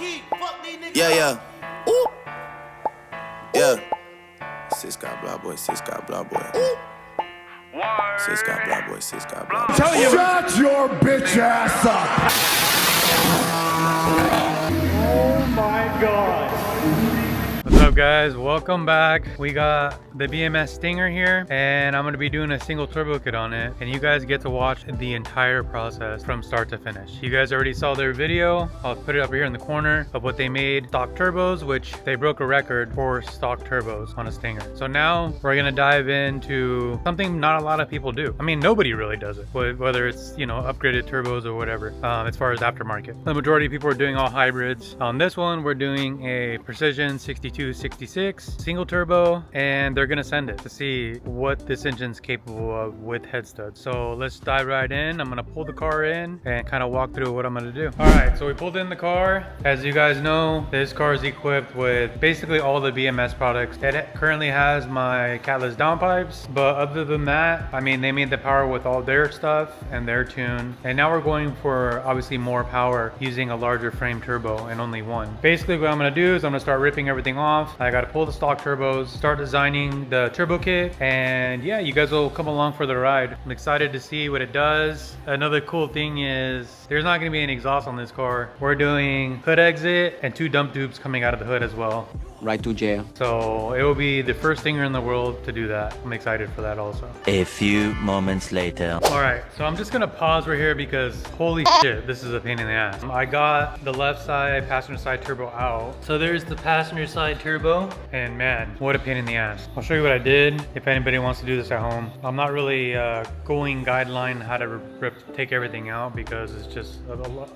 Yeah, yeah. Ooh. Yeah. Sis got blah boy, sis got blah boy. Ooh. Sis got blah boy, sis got blah boy. Tell you, shut your bitch ass up. Oh my god. What's up guys, welcome back. We got the BMS Stinger here and I'm going to be doing a single turbo kit on it, and you guys get to watch the entire process from start to finish. You guys already saw their video. I'll put it up here in the corner of what they made stock turbos, which they broke a record for stock turbos on a Stinger. So now we're going to dive into something not a lot of people do. I mean, nobody really does it, whether it's, you know, upgraded turbos or whatever. As far as aftermarket, the majority of people are doing all hybrids. On this one we're doing a Precision 6266 single turbo, and they're gonna send it to see what this engine's capable of with head studs. So let's dive right in. I'm gonna pull the car in and kind of walk through what I'm gonna do. All right, so we pulled in the car. As you guys know, this car is equipped with basically all the BMS products. It currently has my catless downpipes, but other than that, I mean, they made the power with all their stuff and their tune. And now we're going for obviously more power using a larger frame turbo and only one. Basically what I'm gonna do is I'm gonna start ripping everything off. I gotta pull the stock turbos, start designing the turbo kit, and yeah, you guys will come along for the ride. I'm excited to see what it does. Another cool thing is there's not gonna be any exhaust on this car. We're doing hood exit and 2 dump tubes coming out of the hood as well. Right to jail. So it will be the first Stinger in the world to do that. I'm excited for that also. A few moments later. All right, so I'm just gonna pause right here because holy shit, this is a pain in the ass. I got the left side passenger side turbo out. So there's the passenger side turbo, and man, what a pain in the ass. I'll show you what I did if anybody wants to do this at home. I'm not really going guideline how to take everything out because it's just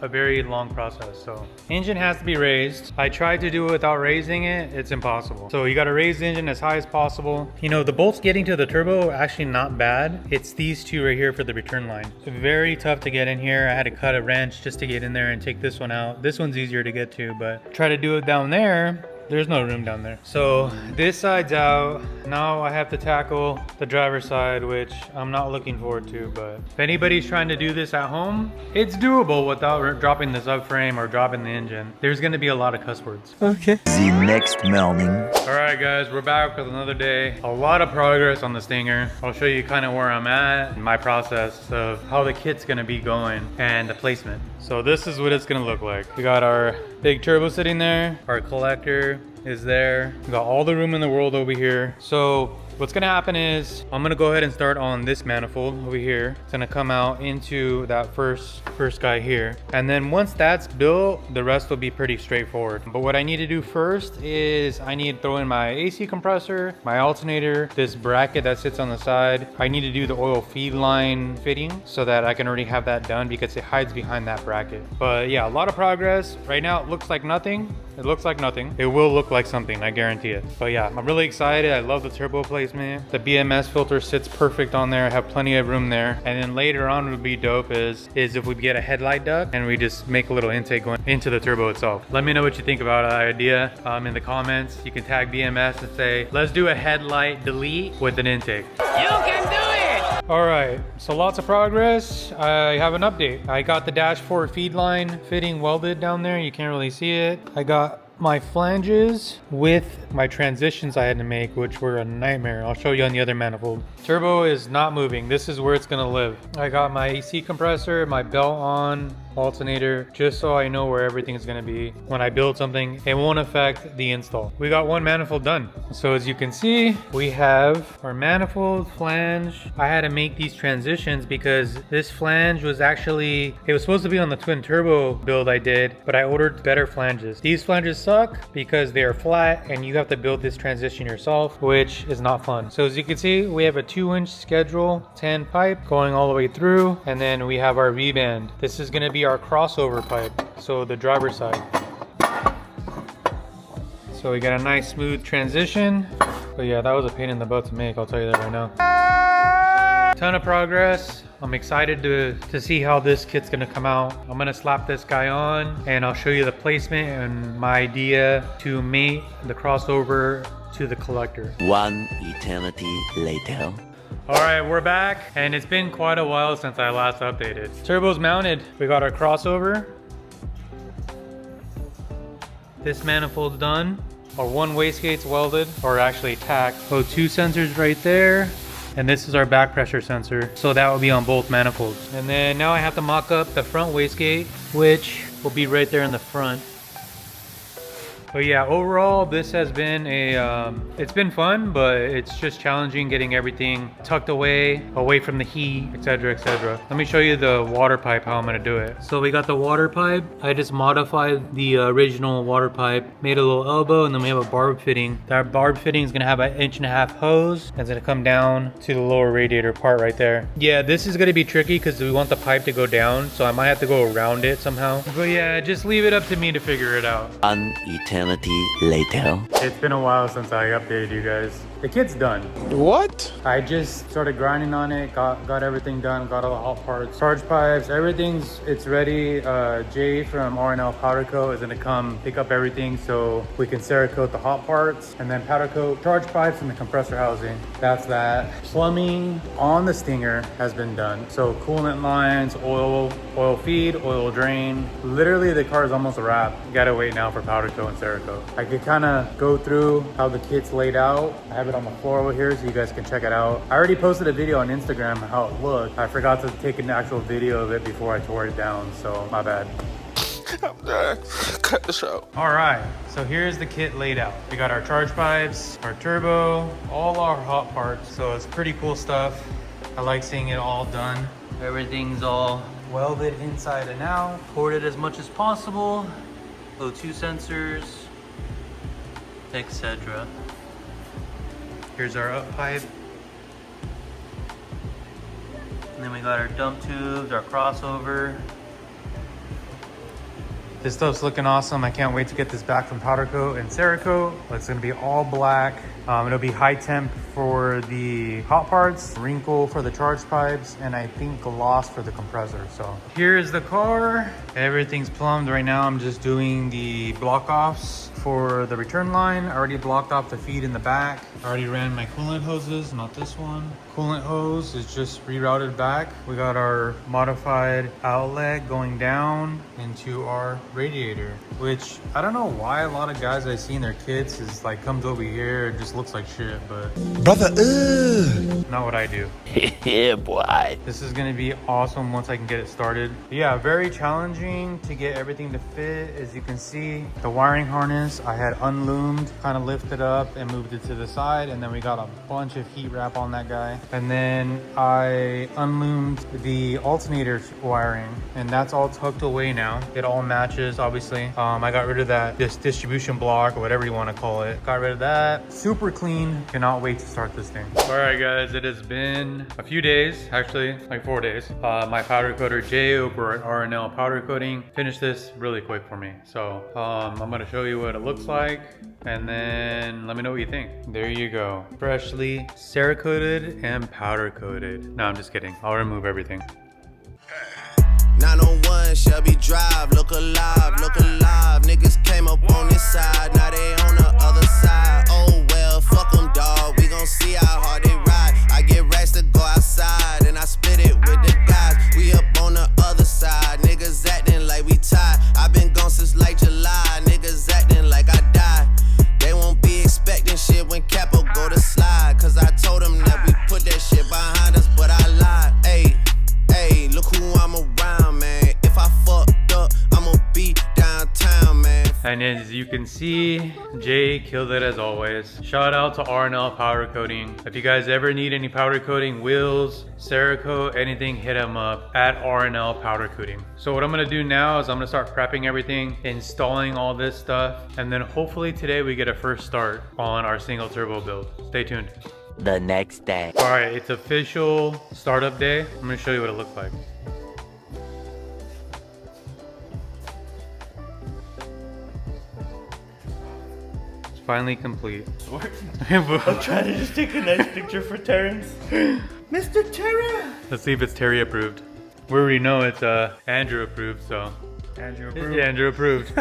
a very long process. So engine has to be raised. I tried to do it without raising it. It's impossible. So you got to raise the engine as high as possible. You know, the bolts getting to the turbo are actually not bad. It's these two right here for the return line. It's very tough to get in here. I had to cut a wrench just to get in there and take this one out. This one's easier to get to, but try to do it down there. There's no room down there. So this side's out. Now I have to tackle the driver's side, which I'm not looking forward to, but if anybody's trying to do this at home, it's doable without dropping the subframe or dropping the engine. There's gonna be a lot of cuss words. Okay. The next morning. All right guys, we're back with another day. A lot of progress on the Stinger. I'll show you kind of where I'm at, my process of how the kit's gonna be going and the placement. So this is what it's gonna look like. We got our big turbo sitting there, our collector is there. We got all the room in the world over here. So what's gonna happen is I'm gonna go ahead and start on this manifold over here. It's gonna come out into that first guy here. And then once that's built, the rest will be pretty straightforward. But what I need to do first is I need to throw in my AC compressor, my alternator, this bracket that sits on the side. I need to do the oil feed line fitting so that I can already have that done because it hides behind that bracket. But yeah, a lot of progress. Right now it looks like nothing. It looks like nothing. It will look like something, I guarantee it. But yeah, I'm really excited. I love the turbo placement. The BMS filter sits perfect on there. I have plenty of room there. And then later on would be dope is if we get a headlight duct and we just make a little intake going into the turbo itself. Let me know what you think about that idea in the comments. You can tag BMS and say, let's do a headlight delete with an intake. You can do it! All right, so lots of progress. I have an update. I got the dashboard feed line fitting welded down there. You can't really see it. I got my flanges with my transitions I had to make, which were a nightmare. I'll show you on the other manifold. Turbo is not moving. This is where it's gonna live. I got my AC compressor, my belt on, alternator, just so I know where everything is gonna be. When I build something, it won't affect the install. We got one manifold done. So as you can see, we have our manifold, flange. I had to make these transitions because this flange was actually, it was supposed to be on the twin turbo build I did, but I ordered better flanges. These flanges suck because they are flat and you have to build this transition yourself, which is not fun. So as you can see, we have a 2-inch schedule 10 pipe going all the way through, and then we have our V-band. This is gonna be our crossover pipe, so the driver's side. So we got a nice smooth transition. But yeah, that was a pain in the butt to make, I'll tell you that right now. Ton of progress. I'm excited to see how this kit's gonna come out. I'm gonna slap this guy on and I'll show you the placement and my idea to mate the crossover to the collector. One eternity later. All right, we're back, and it's been quite a while since I last updated. Turbo's mounted. We got our crossover. This manifold's done. Our one wastegate's welded, or actually tacked. So 2 sensors right there. And this is our back pressure sensor. So that will be on both manifolds. And then now I have to mock up the front wastegate, which will be right there in the front. But yeah, overall, this has been it's been fun, but it's just challenging getting everything tucked away from the heat, etc., etc. Let me show you the water pipe, how I'm gonna do it. So we got the water pipe. I just modified the original water pipe, made a little elbow, and then we have a barb fitting. That barb fitting is gonna have an 1.5 inch hose. It's gonna come down to the lower radiator part right there. Yeah, this is gonna be tricky because we want the pipe to go down, so I might have to go around it somehow. But yeah, just leave it up to me to figure it out. An eternity later. It's been a while since I updated you guys. The kit's done. What? I just started grinding on it, got everything done, got all the hot parts, charge pipes, it's ready. Jay from R&L Powder Coat is gonna come pick up everything so we can Cerakote the hot parts and then powder coat charge pipes and the compressor housing. That's that. Plumbing on the Stinger has been done. So coolant lines, oil feed, oil drain. Literally the car is almost a wrap. You gotta wait now for powder coat and Cerakote. I could kind of go through how the kit's laid out. I have it on the floor over here so you guys can check it out. I already posted a video on Instagram how it looked. I forgot to take an actual video of it before I tore it down, so my bad. I'm done. Cut the show. All right, so here's the kit laid out. We got our charge pipes, our turbo, all our hot parts. So it's pretty cool stuff. I like seeing it all done. Everything's all welded inside and out, ported as much as possible. O2 sensors, etc. Here's our up pipe. And then we got our dump tubes, our crossover. This stuff's looking awesome. I can't wait to get this back from powder coat and Cerakote. It's gonna be all black. It'll be high temp for the hot parts, wrinkle for the charge pipes, and I think gloss for the compressor. So here's the car. Everything's plumbed right now. I'm just doing the block offs for the return line. I already blocked off the feed in the back. I already ran my coolant hoses, not this one. Coolant hose is just rerouted back. We got our modified outlet going down into our radiator, which I don't know why a lot of guys I see in their kits is like comes over here and just looks like shit, but Brother, not what I do. Yeah, boy. This is gonna be awesome once I can get it started. Yeah, very challenging to get everything to fit. As you can see, the wiring harness I had unloomed, kind of lifted up and moved it to the side, and then we got a bunch of heat wrap on that guy. And then I unloomed the alternator wiring, and that's all tucked away now. It all matches, obviously. I got rid of this distribution block or whatever you want to call it. Got rid of that. Super clean. Cannot wait to start this thing. All right, guys, it has been a few days, actually, like 4 days. My powder coater Jay over at R&L Powder Coating finished this really quick for me. So I'm gonna show you what it looks like, and then let me know what you think. There you go. Freshly Cerakoted and powder coated. No, I'm just kidding. I'll remove everything. 901 Shelby Drive, look alive, look alive. Niggas came up on this side, now they on the other side. Oh well, fuck them, dawg. We gon' see how hard they ride. I get racks to go outside, and I split it with the guys. We up on the other side, niggas acting like we tied. I been gone since like July, niggas acting like I died. They won't be expecting shit when Capo go to slide, cause I told them that we put that shit behind us, but I lied. Hey, look who I'm around, man. If I fucked up, I'ma be downtown, man. And as you can see, Jay killed it as always. Shout out to R&L Powder Coating. If you guys ever need any powder coating, wheels, Cerakote, anything, hit him up at R&L Powder Coating. So what I'm gonna do now is I'm gonna start prepping everything, installing all this stuff, and then hopefully today we get a first start on our single turbo build. Stay tuned. The next day. All right, it's official startup day. I'm gonna show you what it looks like. It's finally complete. I'm trying to just take a nice picture for Terrence. Mr. Terra! Let's see if it's Terry approved. We already know it's Andrew approved, so. Andrew approved. Yeah, Andrew approved.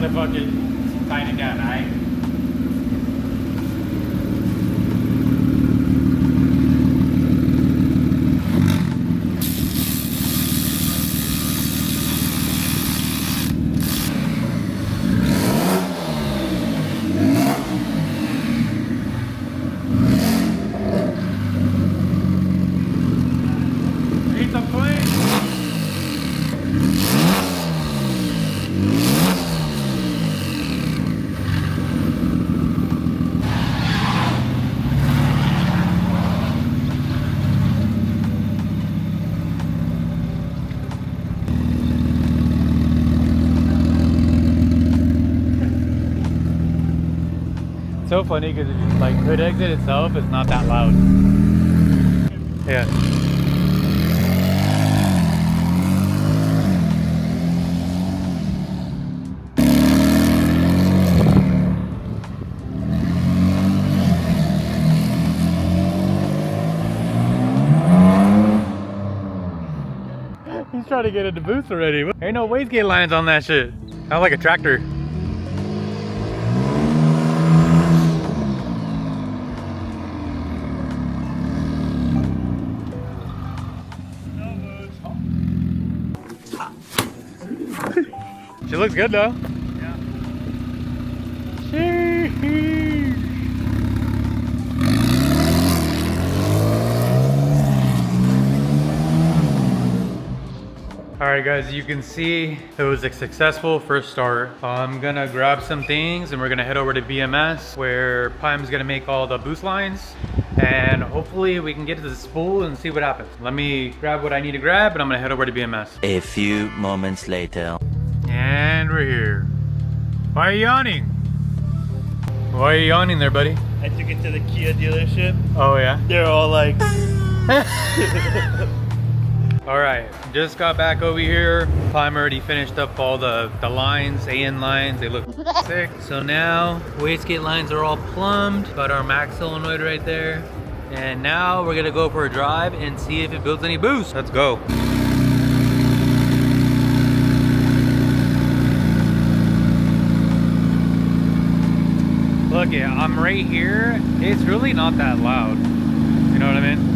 to fucking tighten it down, alright? So funny because like hood exit itself is not that loud. Yeah. He's trying to get into boost already. Ain't no wastegate lines on that shit. Sounds like a tractor. She looks good though. Yeah. Alright guys, you can see it was a successful first start. I'm gonna grab some things and we're gonna head over to BMS where Pime's gonna make all the boost lines. And hopefully we can get to the spool and see what happens. Let me grab what I need to grab and I'm gonna head over to BMS. A few moments later. And we're here. Why are you yawning? Why are you yawning there, buddy? I took it to the Kia dealership. Oh yeah? They're all like... Alright, just got back over here. Climb already finished up all the lines, AN lines. They look sick. So now, wastegate lines are all plumbed. Got our max solenoid right there. And now we're gonna go for a drive and see if it builds any boost. Let's go. Look, yeah, I'm right here. It's really not that loud. You know what I mean?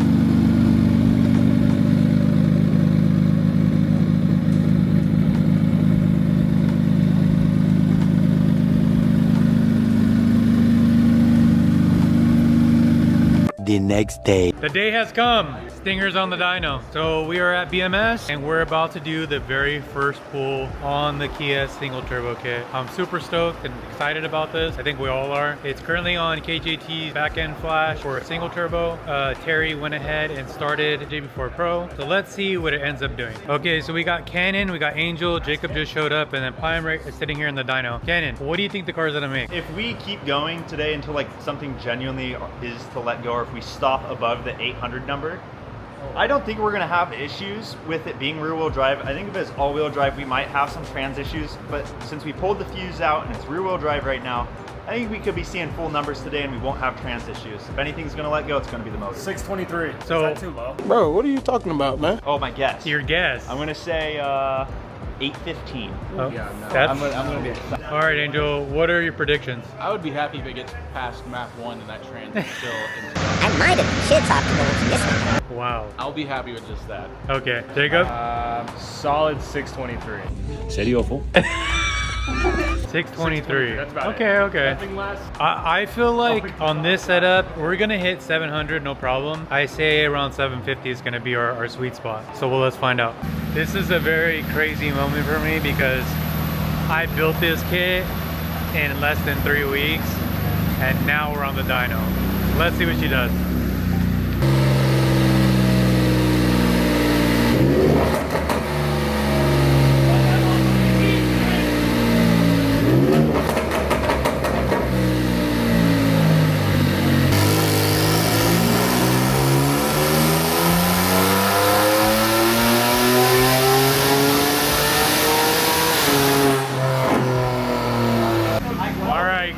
The next day. The day has come. Stinger's on the dyno. So we are at BMS and we're about to do the very first pull on the Kia single turbo kit. I'm super stoked and excited about this. I think we all are. It's currently on KJT's back end flash for a single turbo. Terry went ahead and started JB4 Pro. So let's see what it ends up doing. Okay, so we got Cannon, we got Angel, Jacob just showed up, and then Pine is sitting here in the dyno. Cannon, what do you think the car's gonna make? If we keep going today until like something genuinely is to let go, or if we stop above the 800 number, I don't think we're gonna have issues with it being rear wheel drive. I think if it's all wheel drive, we might have some trans issues, but since we pulled the fuse out and it's rear wheel drive right now, I think we could be seeing full numbers today and we won't have trans issues. If anything's gonna let go, it's gonna be the motor. 623. So, is that too low? Bro, what are you talking about, man? Oh, my guess. Your guess. I'm gonna say 815. Oh, Yeah, no. that's... I'm gonna be excited. All right, Angel, what are your predictions? I would be happy if it gets past map 1 and that trans is still in. I might have shit's optimal in this one. Wow. I'll be happy with just that. Okay, Jacob? Solid 623. Serio, fool? 623. That's about okay, it. okay. Nothing less. I feel like on this setup, we're gonna hit 700, no problem. I say around 750 is gonna be our sweet spot. So well, let's find out. This is a very crazy moment for me because I built this kit in less than 3 weeks and now we're on the dyno. Let's see what she does.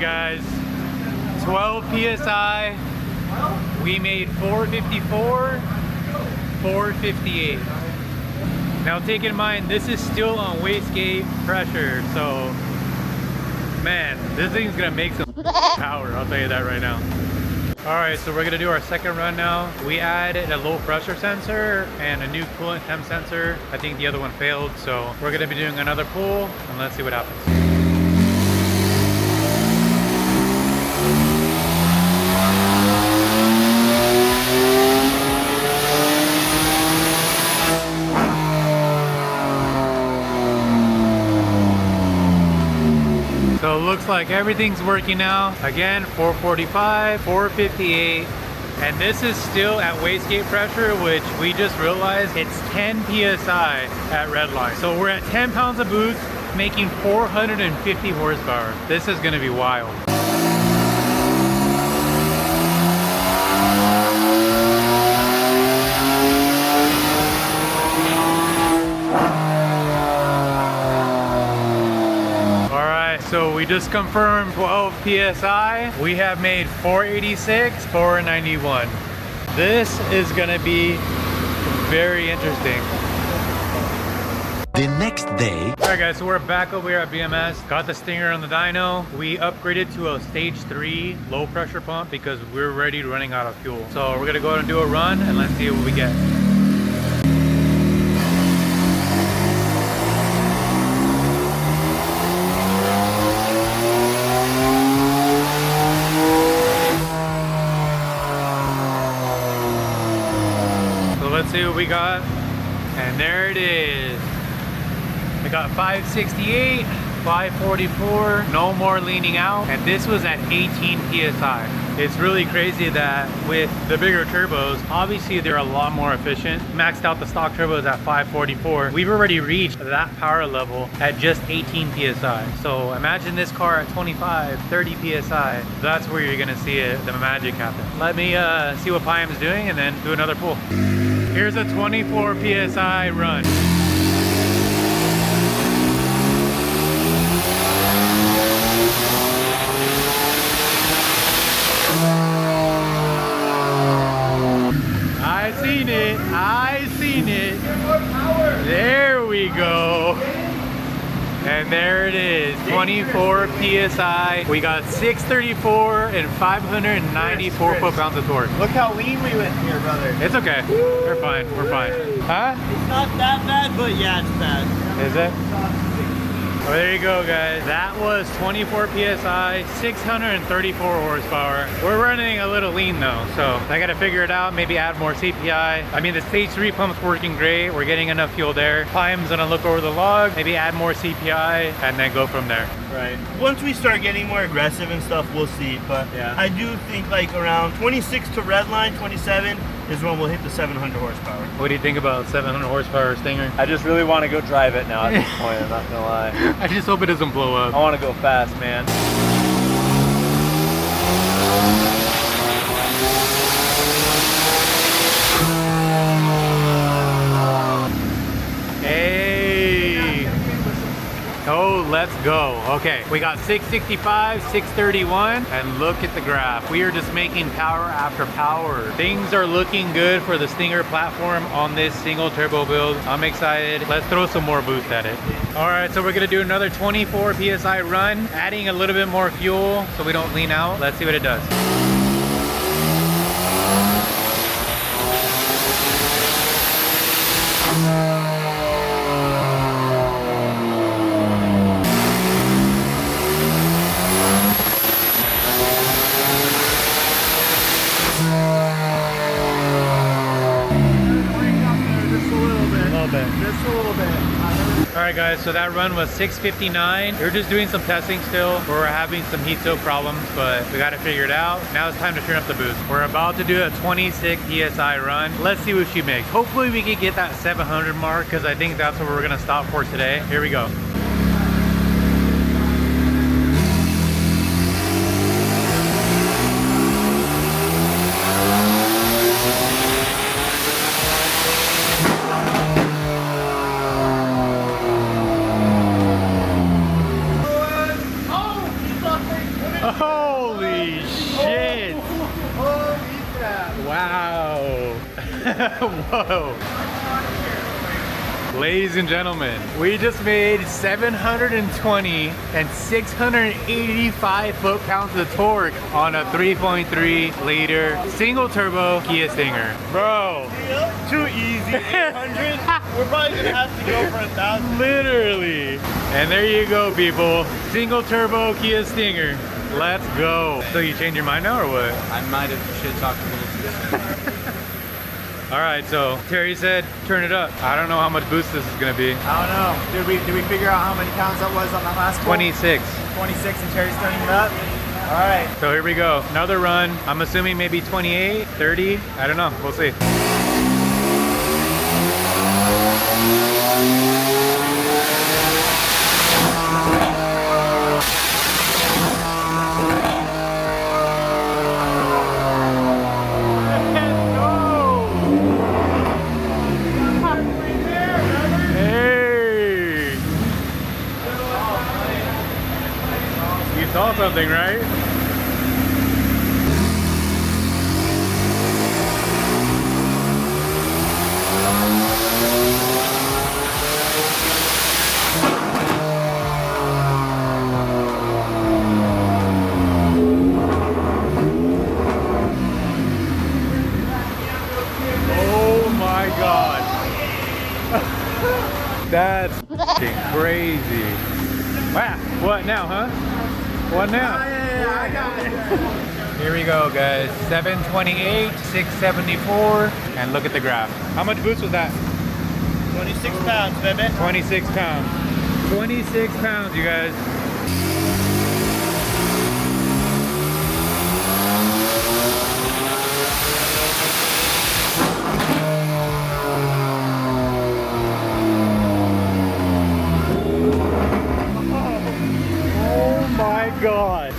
Guys, 12 psi, we made 454, 458. Now take in mind, this is still on wastegate pressure, so Man, this thing's gonna make some power, I'll tell you that right now. All right, so we're gonna do our second run now. We added a low pressure sensor and a new coolant temp sensor. I think the other one failed, so we're gonna be doing another pull and let's see what happens. So it looks like everything's working now. Again, 445, 458, and this is still at wastegate pressure, which we just realized it's 10 PSI at redline. So we're at 10 pounds of boost, making 450 horsepower. This is gonna be wild. So we just confirmed 12 PSI. We have made 486, 491. This is gonna be very interesting. The next day. All right guys, so we're back over here at BMS. Got the Stinger on the dyno. We upgraded to a stage 3 low pressure pump because we're already running out of fuel. So we're gonna go ahead and do a run and let's see what we get. Let's see what we got, and there it is. We got 568, 544, no more leaning out, and this was at 18 PSI. It's really crazy that with the bigger turbos, obviously they're a lot more efficient. Maxed out the stock turbos at 544. We've already reached that power level at just 18 PSI. So imagine this car at 25, 30 PSI. That's where you're gonna see it, the magic happen. Let me see what Pyam's doing and then do another pull. Here's a 24 PSI run. I seen it, I seen it. There we go. And there it is, 24 PSI. We got 634 and 594 foot-pounds of torque. Look how lean we went here, brother. It's okay, we're fine, we're fine. Huh? It's not that bad, but yeah, it's bad. Is it? Well, there you go, guys. That was 24 PSI, 634 horsepower. We're running a little lean though, so I gotta figure it out, maybe add more CPI. I mean, the stage 3 pump's working great. We're getting enough fuel there. Pyam's gonna look over the log, maybe add more CPI, and then go from there. Right. Once we start getting more aggressive and stuff, we'll see. But yeah, I do think like around 26 to redline, 27 is when we'll hit the 700 horsepower. What do you think about 700 horsepower Stinger? I just really want to go drive it now at this point, I'm not gonna lie. I just hope it doesn't blow up. I want to go fast, man. Hey! Oh, let's go. Okay, we got 665, 631, and look at the graph. We are just making power after power. Things are looking good for the Stinger platform on this single turbo build. I'm excited. Let's throw some more boost at it. All right, so we're gonna do another 24 PSI run, adding a little bit more fuel so we don't lean out. Let's see what it does. Just a little bit. All right guys, so that run was 659. We're just doing some testing still. We're having some heat soak problems, but we got to figure it out. Now it's time to turn up the boost. We're about to do a 26 PSI run. Let's see what she makes. Hopefully we can get that 700 mark because I think that's what we're gonna stop for today. Here we go. Holy shit! Holy crap! Wow! Whoa! Ladies and gentlemen, we just made 720 and 685 foot-pounds of torque on a 3.3 liter single turbo Kia Stinger. Bro, Too easy. 800. We're probably gonna have to go for 1,000. literally. And there you go, people. Single turbo Kia Stinger. Let's go. So you changed your mind now or what? I might have shit talked a little too soon. All right, so Terry said turn it up. I don't know how much boost this is gonna be. I don't know. Did we figure out how many pounds that was on the last one? 26. 26 and Terry's turning it up. All right. So here we go. Another run. I'm assuming maybe 28, 30. I don't know. We'll see. Hey! You saw something, right? Oh my God. That's f***ing crazy. Wow, what now, huh? What now? Yeah, I got it. Here we go, guys. 728, 674, and look at the graph. How much boost was that? 26 pounds, baby. 26 pounds. 26 pounds, you guys. Oh my God.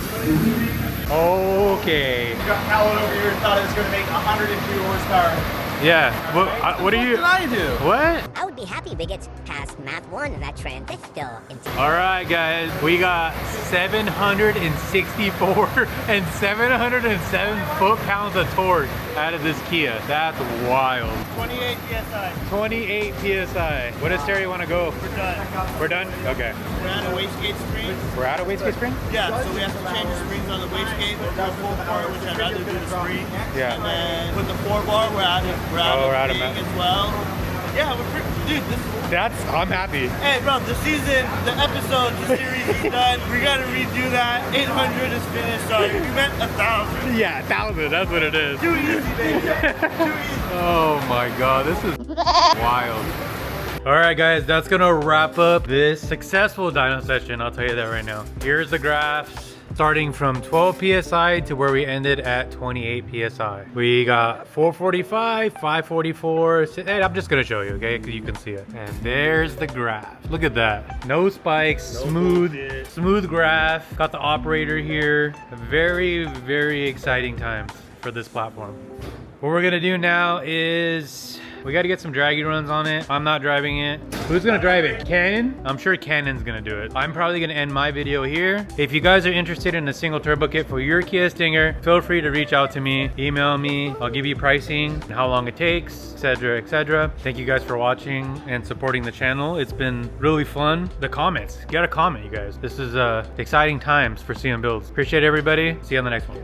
Okay. Alan over here thought it was going to make 102 horsepower. Yeah. What are you? What did I do? What? I would be happy if it gets past Math 1 and that transistor into All right, guys. We got 764 and 707 foot-pounds of torque out of this Kia. That's wild. 28 PSI. 28 PSI. What does Terry want to go? We're done. We're done? Okay. We're on a wastegate spring. We're out of wastegate spring? Yeah, so we have to change the springs on the wastegate. We'll do a full bar, which I'd rather do the spring. Yeah. And then with the 4-bar, we're out of Matt. as well. Yeah, we're pretty, dude, I'm happy. hey bro, the season, the episode, the series is done. We gotta redo that. 800 is finished, sorry. We meant 1,000. Yeah, 1,000, that's what it is. Too easy, baby. Too easy. Oh my God, this is wild. All right, guys, that's gonna wrap up this successful dyno session. I'll tell you that right now. Here's the graphs. Starting from 12 PSI to where we ended at 28 PSI. We got 445, 544, and I'm just gonna show you, okay? Because you can see it. And there's the graph. Look at that. No spikes, smooth graph. Got the operator here. Very, very exciting times for this platform. What we're gonna do now is we gotta get some draggy runs on it. I'm not driving it. Who's gonna drive it? Cannon? I'm sure Cannon's gonna do it. I'm probably gonna end my video here. If you guys are interested in a single turbo kit for your Kia Stinger, feel free to reach out to me, email me. I'll give you pricing, how long it takes, etc, etc. Thank you guys for watching and supporting the channel. It's been really fun. The comments, get a comment, you guys. This is exciting times for CM Builds. Appreciate everybody. See you on the next one.